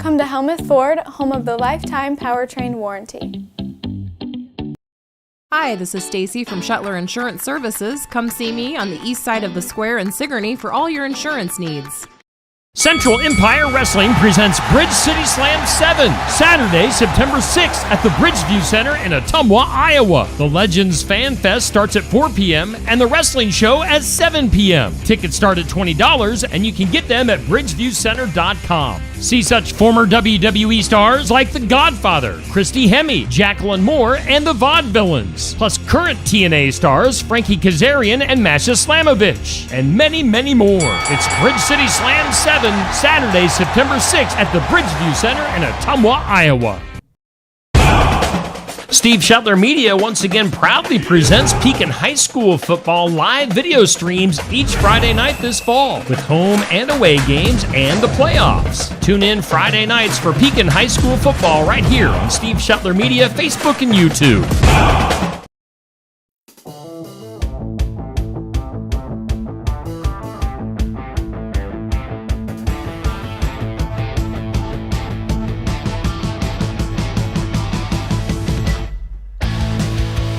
Come to Helmuth Ford, home of the lifetime powertrain warranty. Hi, this is Stacy from Shetler Insurance Services. Come see me on the east side of the square in Sigourney for all your insurance needs. Central Empire Wrestling presents Bridge City Slam 7, Saturday, September 6th at the Bridgeview Center in Ottumwa, Iowa. The Legends Fan Fest starts at 4 p.m. and the wrestling show at 7 p.m. Tickets start at $20 and you can get them at bridgeviewcenter.com. See such former WWE stars like The Godfather, Christy Hemme, Jacqueline Moore, and the Vaudevillains, plus current TNA stars Frankie Kazarian and Masha Slamovich, and many, many more. It's Bridge City Slam 7, Saturday, September 6th at the Bridgeview Center in Ottumwa, Iowa. Steve Shetler Media once again proudly presents Pekin High School football live video streams each Friday night this fall, with home and away games and the playoffs. Tune in Friday nights for Pekin High School football right here on Steve Shetler Media, Facebook, and YouTube.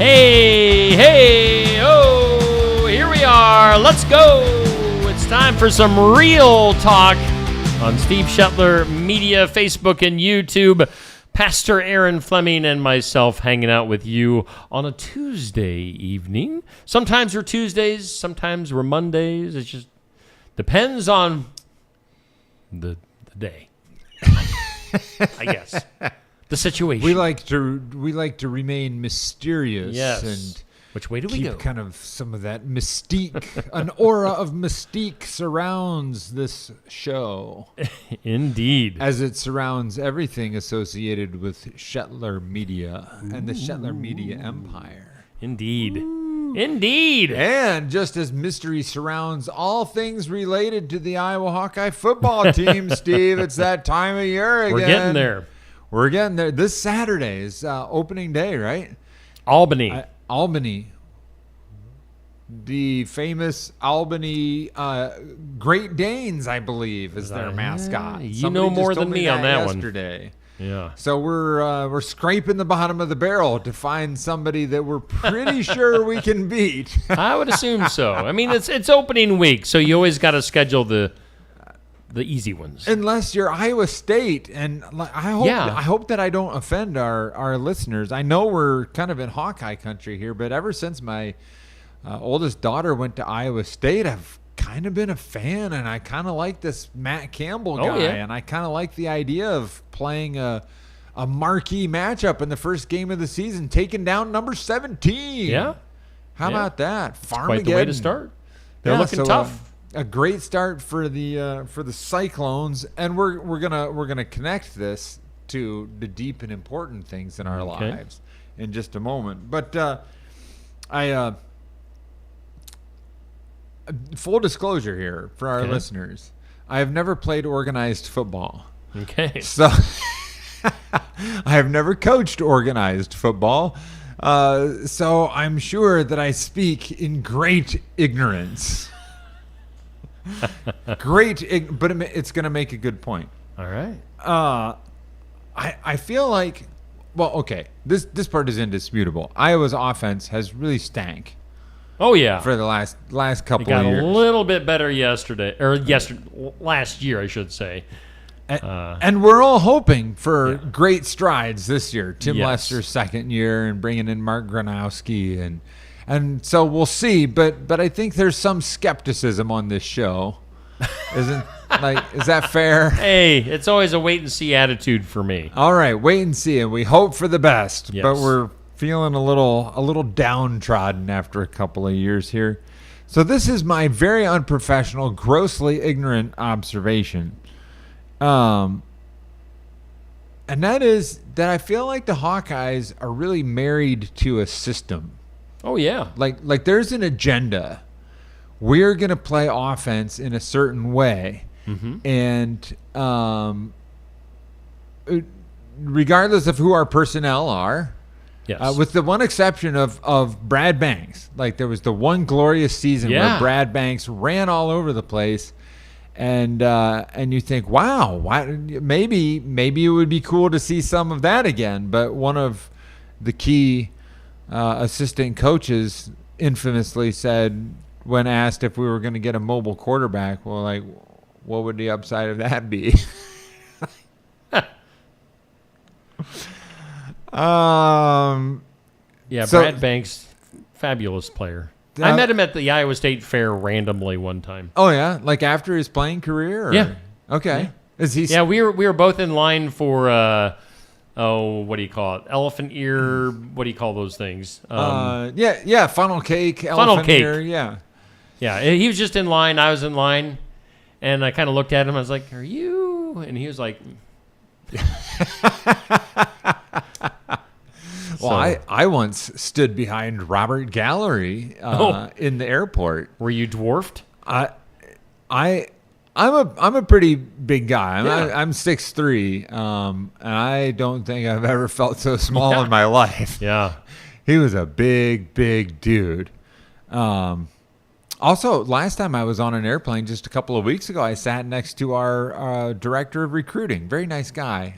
Hey, oh, here we are. Let's go. It's time for some real talk on Steve Shetler Media, Facebook, and YouTube. Pastor Aaron Fleming and myself hanging out with you on a Tuesday evening. Sometimes we're Tuesdays, sometimes we're Mondays. It just depends on the day, I guess. The situation. We like to remain mysterious. Yes. And which way do we go? Keep kind of some of that mystique. An aura of mystique surrounds this show. Indeed. As it surrounds everything associated with Shetler Media and the Shetler Media Empire. Indeed. Indeed. And just as mystery surrounds all things related to the Iowa Hawkeye football team, Steve, it's that time of year again. We're getting there. We're getting there. This Saturday is opening day, right? Albany. Albany. The famous Albany Great Danes, I believe, is their mascot. You know more than me on that yesterday. One. Yeah. So we're scraping the bottom of the barrel to find somebody that we're pretty sure we can beat. I would assume so. I mean, it's opening week, so you always got to schedule the easy ones. Unless you're Iowa State, and I hope that I don't offend our listeners. I know we're kind of in Hawkeye country here, but ever since my oldest daughter went to Iowa State, I've kind of been a fan, and I kind of like this Matt Campbell guy, and I kind of like the idea of playing a marquee matchup in the first game of the season, taking down number 17. Yeah. How about that? Farmageddon. Quite the way to start. They're looking tough. A great start for the Cyclones, and we're gonna connect this to the deep and important things in our lives in just a moment. But full disclosure here for our listeners, I have never played organized football. Okay. So I have never coached organized football. So I'm sure that I speak in great ignorance. Great, but it's going to make a good point. All right. I feel like, well, okay, this part is indisputable. Iowa's offense has really stank. Oh yeah. For the last couple of years. It got a little bit better last year, I should say. And we're all hoping for great strides this year. Tim Lester's second year and bringing in Mark Gronowski and so we'll see, but I think there's some skepticism on this show. Is that fair? Hey, it's always a wait and see attitude for me. All right, wait and see, and we hope for the best. Yes. But we're feeling a little downtrodden after a couple of years here. So this is my very unprofessional, grossly ignorant observation. And that is that I feel like the Hawkeyes are really married to a system. Oh yeah. Like there's an agenda. We're going to play offense in a certain way. Mm-hmm. And regardless of who our personnel are, with the one exception of Brad Banks. Like there was the one glorious season where Brad Banks ran all over the place. and you think, wow, maybe it would be cool to see some of that again. But one of the key assistant coaches infamously said, when asked if we were going to get a mobile quarterback, well, like, what would the upside of that be? Brad Banks, fabulous player. I met him at the Iowa State Fair randomly one time. Oh yeah, like after his playing career. Or? Yeah. Okay. Yeah. Is he? Yeah, we were both in line for what do you call it? Elephant ear. What do you call those things? Funnel cake. Elephant ear, yeah. Yeah, he was just in line. I was in line, and I kind of looked at him. I was like, "Are you?" And he was like. Well, I once stood behind Robert Gallery in the airport. Were you dwarfed? I'm a pretty big guy. I'm 6'3", and I don't think I've ever felt so small in my life. Yeah, he was a big dude. Also, last time I was on an airplane just a couple of weeks ago, I sat next to our director of recruiting. Very nice guy,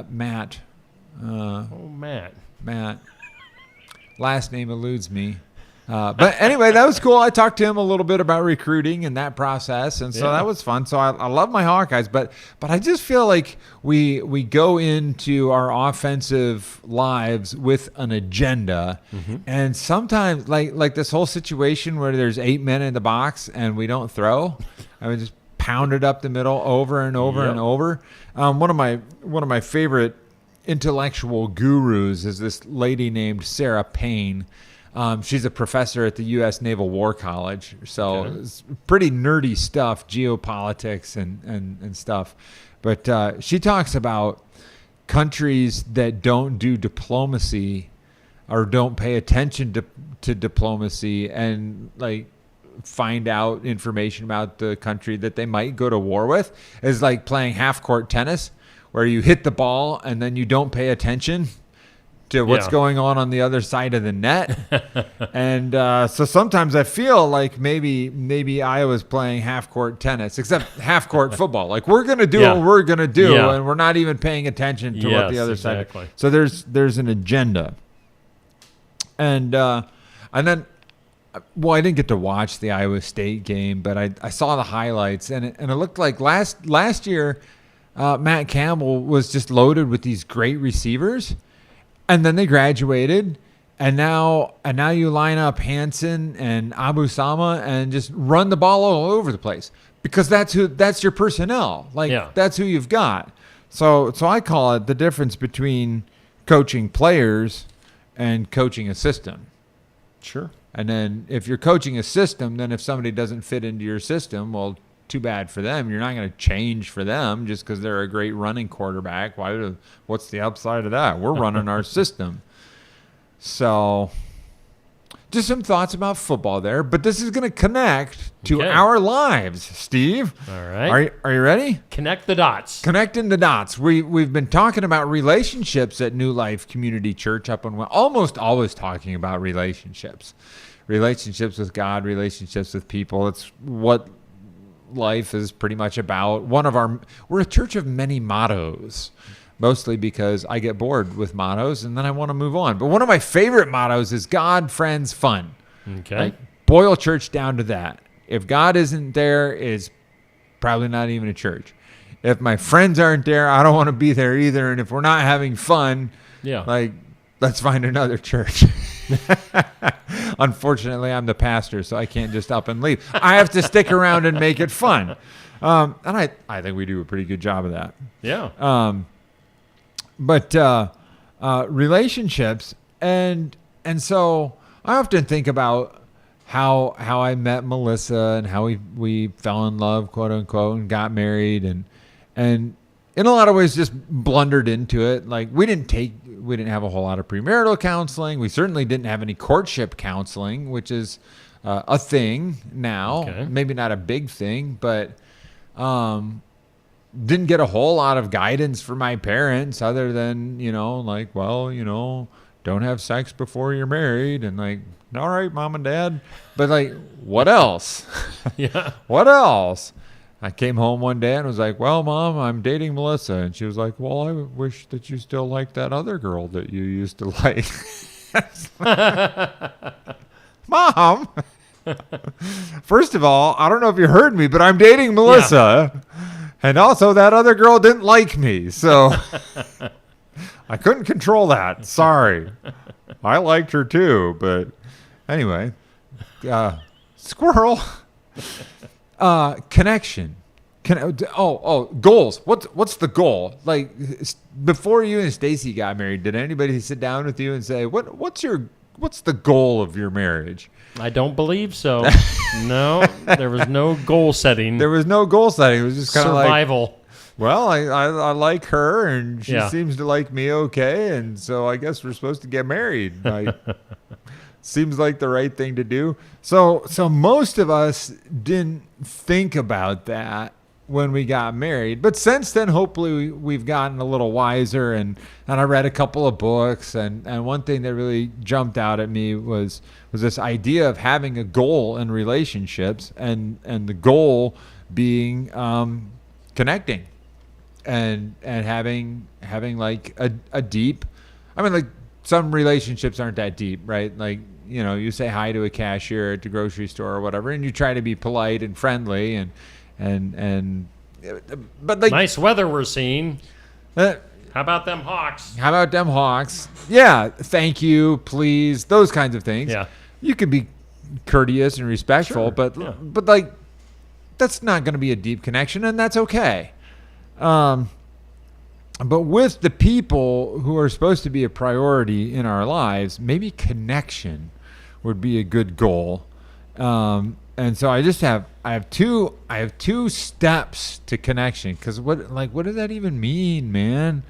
Matt. Matt. Last name eludes me. But anyway, that was cool. I talked to him a little bit about recruiting and that process, and so that was fun. So I love my Hawkeyes, but I just feel like we go into our offensive lives with an agenda, and sometimes like this whole situation where there's 8 men in the box and we don't throw, I mean, just pound it up the middle over and over and over. One of my favorite intellectual gurus is this lady named Sarah Payne. She's a professor at the U.S. Naval War College, so it's pretty nerdy stuff, geopolitics and stuff. But she talks about countries that don't do diplomacy or don't pay attention to diplomacy and like find out information about the country that they might go to war with is like playing half-court tennis, where you hit the ball and then you don't pay attention to what's going on the other side of the net. And so sometimes I feel like maybe Iowa's playing half-court tennis, except half-court football. Like, we're going to do what we're going to do, and we're not even paying attention to what the other side. So there's an agenda. And then, well, I didn't get to watch the Iowa State game, but I saw the highlights, and it looked like last year Matt Campbell was just loaded with these great receivers. And then they graduated, and now you line up Hansen and Abu Sama and just run the ball all over the place, because that's your personnel. Like, that's who you've got. So I call it the difference between coaching players and coaching a system. Sure. And then if you're coaching a system, then if somebody doesn't fit into your system, well, too bad for them. You're not going to change for them just because they're a great running quarterback. What's the upside of that? We're running our system. So just some thoughts about football there, but this is going to connect to our lives, Steve. All right. Are you ready? Connect the dots. Connecting the dots. We've been talking about relationships at New Life Community Church almost always talking about relationships with God, relationships with people. It's what life is pretty much about. We're a church of many mottos, mostly because I get bored with mottos and then I want to move on. But one of my favorite mottos is God, friends, fun. Okay. Like, boil church down to that. If God isn't there, it's probably not even a church. If my friends aren't there, I don't want to be there either. And if we're not having fun, let's find another church. Unfortunately, I'm the pastor, so I can't just up and leave. I have to stick around and make it fun. And I think we do a pretty good job of that. Yeah. But relationships, and so I often think about how I met Melissa and how we fell in love, quote unquote, and got married, and in a lot of ways just blundered into it. Like, we didn't have a whole lot of premarital counseling. We certainly didn't have any courtship counseling, which is a thing now. Okay. Maybe not a big thing, but didn't get a whole lot of guidance from my parents other than, don't don't have sex before you're married. And like, all right, mom and dad. But like, what else? Yeah. What else? I came home one day and was like, well, Mom, I'm dating Melissa. And she was like, well, I wish that you still liked that other girl that you used to like. Mom, first of all, I don't know if you heard me, but I'm dating Melissa. Yeah. And also that other girl didn't like me. So I couldn't control that. Sorry. I liked her too. But anyway, squirrel. Connection. Goals. What's the goal? Like before you and Stacy got married, did anybody sit down with you and say, what's the goal of your marriage? I don't believe so. No, there was no goal setting. There was no goal setting. It was just kind of survival. Well, I like her and she seems to like me okay, and so I guess we're supposed to get married. Seems like the right thing to do. So most of us didn't think about that when we got married. But since then, hopefully we've gotten a little wiser, and I read a couple of books, and one thing that really jumped out at me was this idea of having a goal in relationships, and the goal being connecting and having like a deep, I mean, like some relationships aren't that deep, right? Like, you know, you say hi to a cashier at the grocery store or whatever, and you try to be polite and friendly but like, nice weather we're seeing. How about them hawks? How about them hawks? Yeah, thank you, please, those kinds of things. Yeah, you could be courteous and respectful, but like that's not going to be a deep connection, and that's okay. But with the people who are supposed to be a priority in our lives, maybe connection would be a good goal. And so I have two steps to connection, because what does that even mean, man?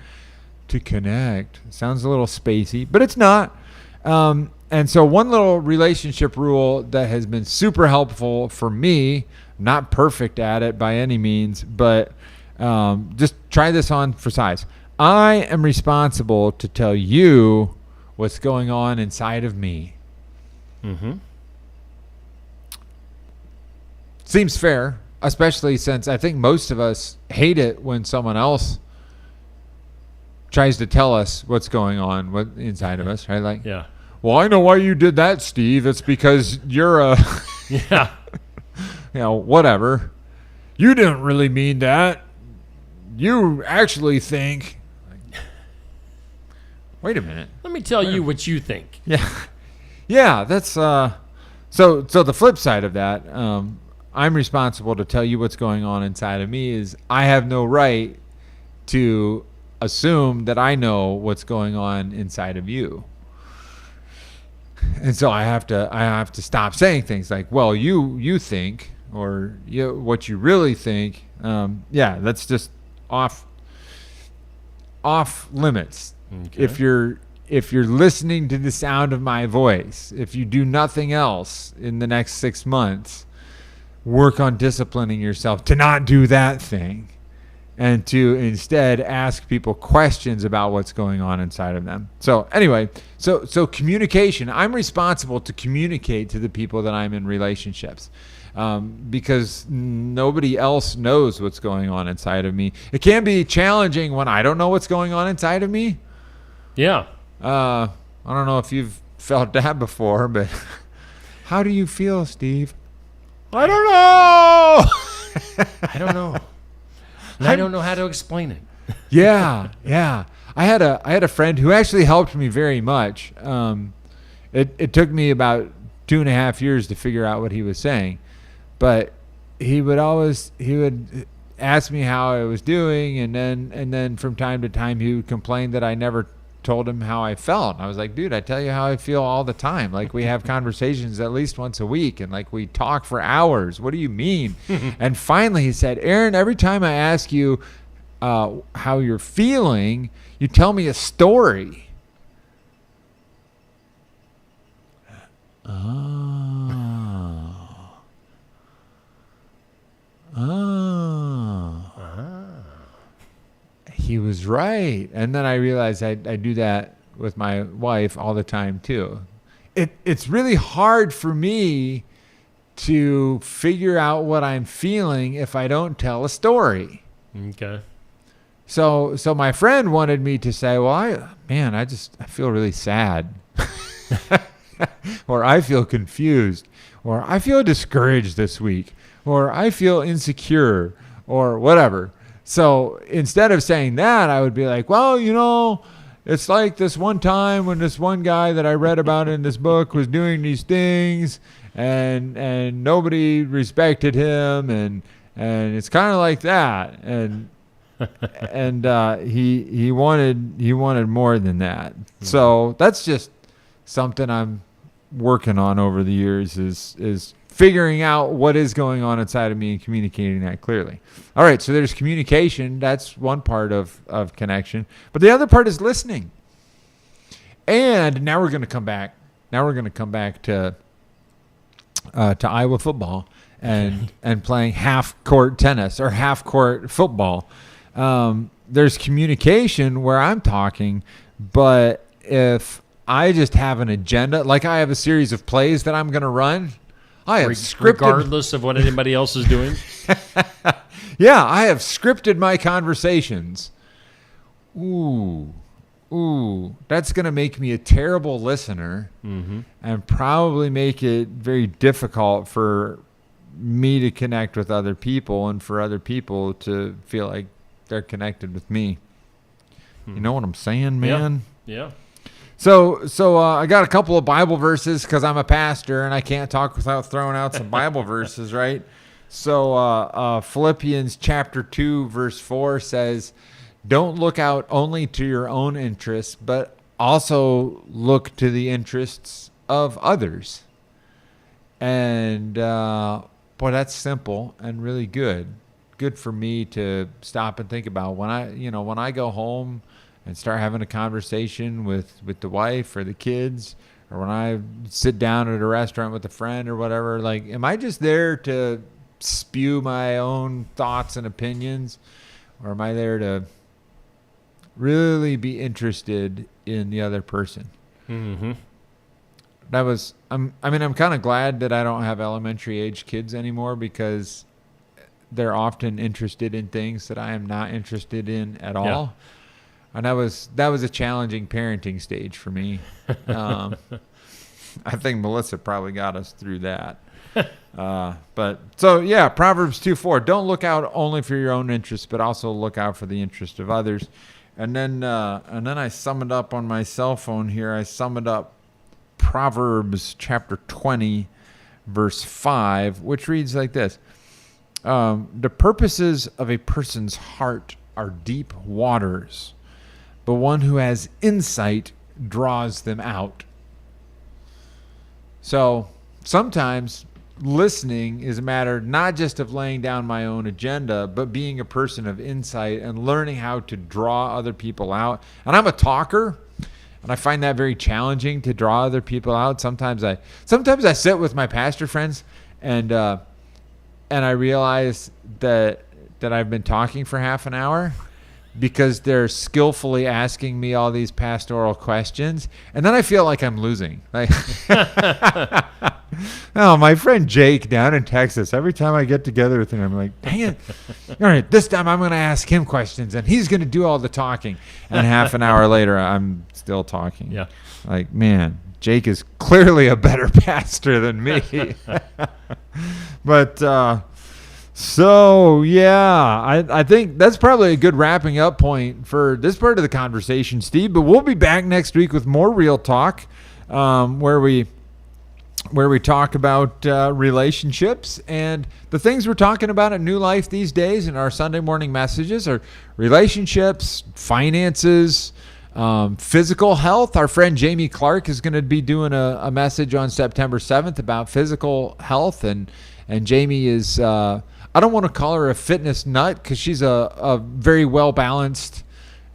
To connect. It sounds a little spacey, but it's not. And so one little relationship rule that has been super helpful for me, not perfect at it by any means, but just try this on for size. I am responsible to tell you what's going on inside of me. Mm-hmm. Seems fair, especially since I think most of us hate it when someone else tries to tell us what's going on inside of us, right? Like, yeah. Well, I know why you did that, Steve. It's because you're a, yeah, whatever. You didn't really mean that. You actually think. Wait a minute. Let me tell you what you think. Yeah. That's so the flip side of that. I'm responsible to tell you what's going on inside of me. Is I have no right to assume that I know what's going on inside of you. And so I have to stop saying things like, well, you think, or what you really think. That's just off limits. Okay. If you're listening to the sound of my voice, if you do nothing else in the next 6 months, work on disciplining yourself to not do that thing, and to instead ask people questions about what's going on inside of them. So anyway, so communication. I'm responsible to communicate to the people that I'm in relationships, because nobody else knows what's going on inside of me. It can be challenging when I don't know what's going on inside of me. Yeah. I don't know if you've felt that before, but how do you feel, Steve? I don't know. I don't know. I don't know how to explain it. Yeah. I had a friend who actually helped me very much. It took me about 2.5 years to figure out what he was saying, but he would ask me how I was doing, and then from time to time he would complain that I never told him how I felt. I was like, dude, I tell you how I feel all the time. Like, we have conversations at least once a week, and like we talk for hours. What do you mean? And finally he said, Aaron, every time I ask you how you're feeling, you tell me a story. He was right. And then I realized I do that my wife all the time too. It's really hard for me to figure out what I'm feeling if I don't tell a story. Okay. So my friend wanted me to say, well, I feel really sad. Or I feel confused. Or I feel discouraged this week. Or I feel insecure. Or whatever. So instead of saying that, I would be like, well, it's like this one time when this one guy that I read about in this book was doing these things and nobody respected him and it's kind of like that. And he wanted more than that. So that's just something I'm working on over the years is figuring out what is going on inside of me and communicating that clearly. All right, so there's communication. That's one part of connection. But the other part is listening. And now we're going to come back. Now we're going to come back to Iowa football and playing half-court tennis or half-court football. There's communication where I'm talking, but if I just have an agenda, like I have a series of plays that I'm going to run, I have scripted. Regardless of what anybody else is doing? Yeah, I have scripted my conversations. Ooh, that's going to make me a terrible listener and probably make it very difficult for me to connect with other people and for other people to feel like they're connected with me. You know what I'm saying, man? Yeah. So I got a couple of Bible verses because I'm a pastor and I can't talk without throwing out some Bible verses, right? So Philippians chapter 2, verse 4 says, don't look out only to your own interests, but also look to the interests of others. And boy, that's simple and really good. Good for me to stop and think about when I go home and start having a conversation with the wife or the kids, or when I sit down at a restaurant with a friend or whatever, like, am I just there to spew my own thoughts and opinions, or am I there to really be interested in the other person? Mm-hmm. I'm kind of glad that I don't have elementary age kids anymore because they're often interested in things that I am not interested in at all. Yeah. And that was a challenging parenting stage for me. I think Melissa probably got us through that. But so yeah, Proverbs 2:4. Don't look out only for your own interests, but also look out for the interest of others. And then I summed up on my cell phone here. I summed up Proverbs chapter 20, verse 5, which reads like this: the purposes of a person's heart are deep waters, but one who has insight draws them out. So sometimes listening is a matter not just of laying down my own agenda, but being a person of insight and learning how to draw other people out. And I'm a talker, and I find that very challenging to draw other people out. Sometimes I sit with my pastor friends and I realize that I've been talking for half an hour because they're skillfully asking me all these pastoral questions, and then I feel like I'm losing. Like, oh, my friend Jake down in Texas, every time I get together with him, I'm like, dang it. All right, this time I'm going to ask him questions, and he's going to do all the talking. And half an hour later, I'm still talking. Yeah. Like, man, Jake is clearly a better pastor than me. But so, yeah, I think that's probably a good wrapping up point for this part of the conversation, Steve. But we'll be back next week with more Real Talk, where we talk about relationships. And the things we're talking about at New Life these days in our Sunday morning messages are relationships, finances, physical health. Our friend Jamie Clark is going to be doing a message on September 7th about physical health. And Jamie is... I don't want to call her a fitness nut because she's a very well-balanced,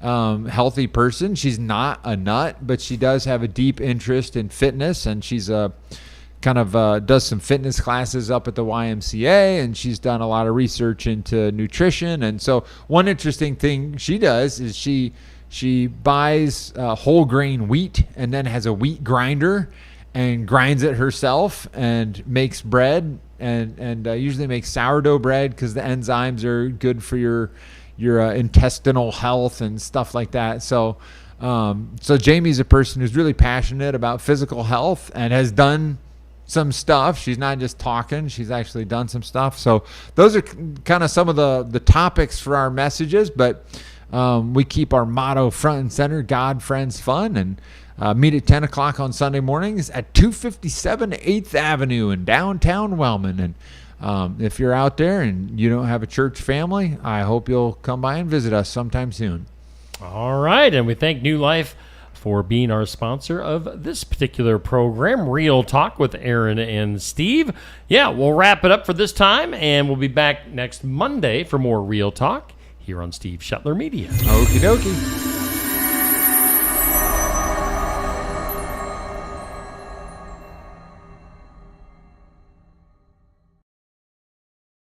healthy person. She's not a nut, but she does have a deep interest in fitness, and she's does some fitness classes up at the YMCA, and she's done a lot of research into nutrition. And so one interesting thing she does is she She buys whole grain wheat and then has a wheat grinder and grinds it herself and makes bread and usually makes sourdough bread because the enzymes are good for your intestinal health and stuff like that. So Jamie's a person who's really passionate about physical health and has done some stuff. She's not just talking, she's actually done some stuff. So those are kind of some of the topics for our messages, but we keep our motto front and center: God, friends, fun, and meet at 10 o'clock on Sunday mornings at 257 8th Avenue in downtown Wellman. And if you're out there and you don't have a church family, I hope you'll come by and visit us sometime soon. All right, and we thank New Life for being our sponsor of this particular program, Real Talk with Aaron and Steve. Yeah, we'll wrap it up for this time, and we'll be back next Monday for more Real Talk here on Steve Shetler Media. Okie dokie.